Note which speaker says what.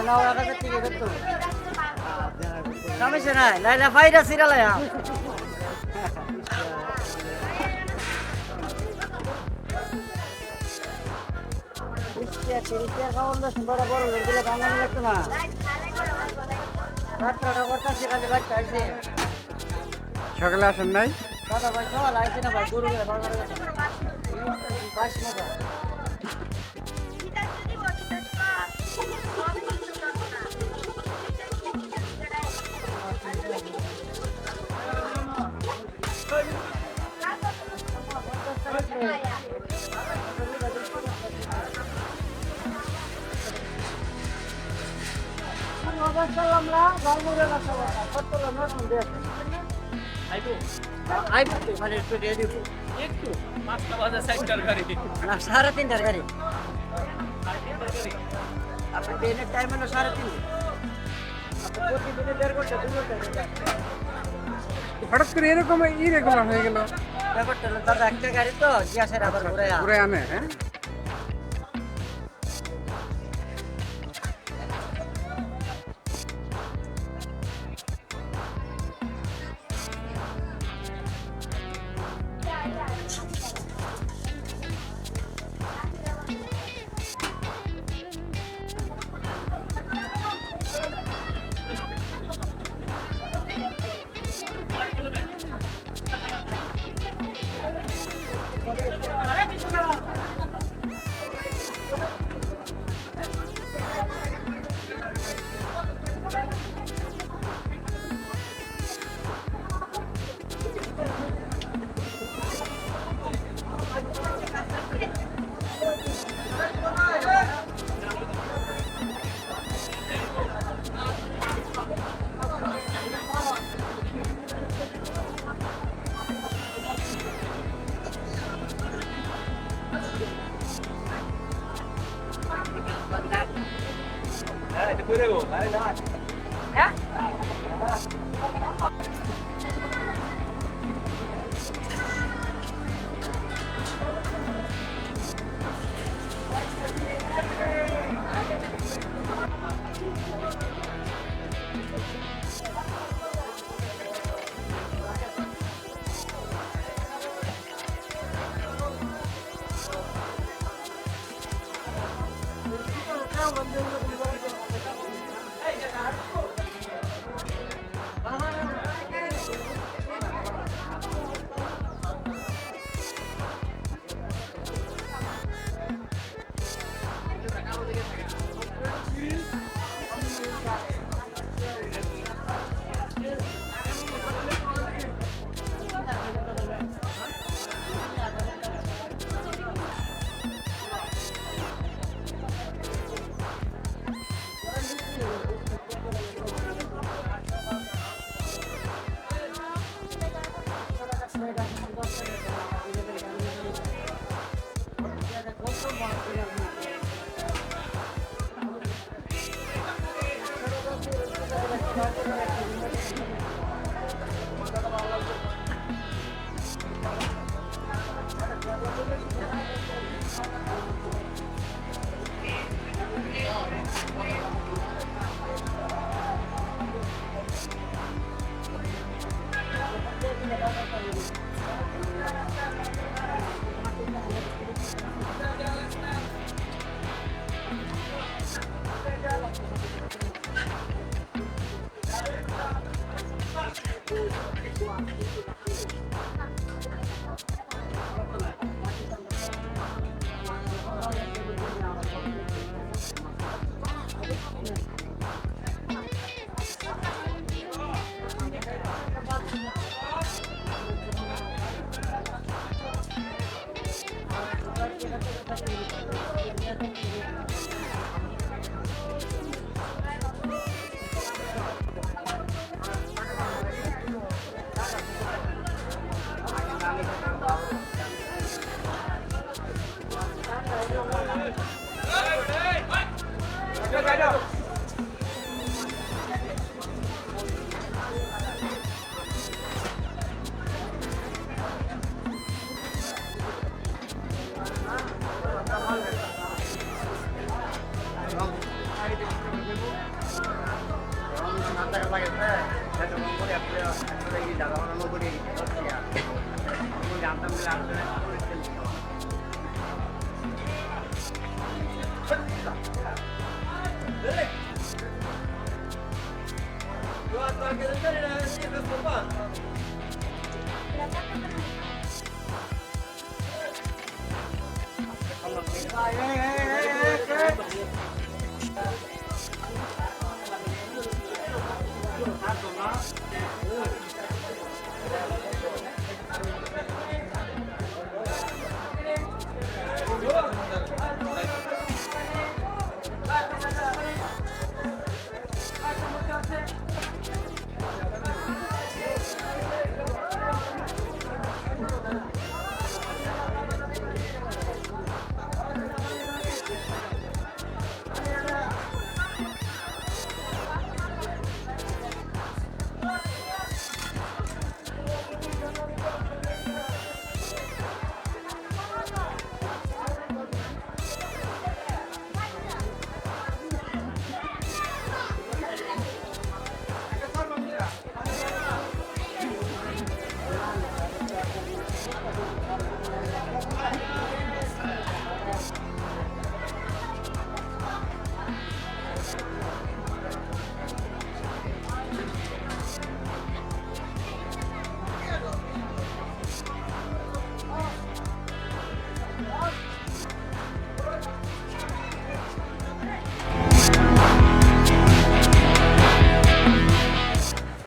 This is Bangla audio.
Speaker 1: না ওরা কাছে টিকে করতো সমস্যা নাই লাইলা ফাইরা সিরালায়া বড় বড় লোকগুলো বাঙালি লাগতো না রাত্রটা করতে সেখানে বাচ্চা আসছে
Speaker 2: সকালে আসেন নাই?
Speaker 1: দাদা ভাই সকাল আসছে না ভাই গরু বাইশ মতো আমরা ঝালমুড়ি মাখা কত আমরা শুনতে আইবো মানে একটু দিয়ে দিব একটু 5টা বাজে সাইডটার গাড়ি না 3:30টার গাড়ি আপনি ট্রেনের টাইম হলো 3:30 আপনি প্রতিদিনে 1.5 ঘন্টা 2 ঘন্টা
Speaker 2: হঠাৎ করে এরকম ইরেগুলার হয়ে গেল
Speaker 1: ব্যাপারটা হলো দাদা একটা গাড়ি তো গ্যাসের আবার ঘুরে
Speaker 2: আনে হ্যাঁ
Speaker 1: Hey, hey, hey, hey, hey.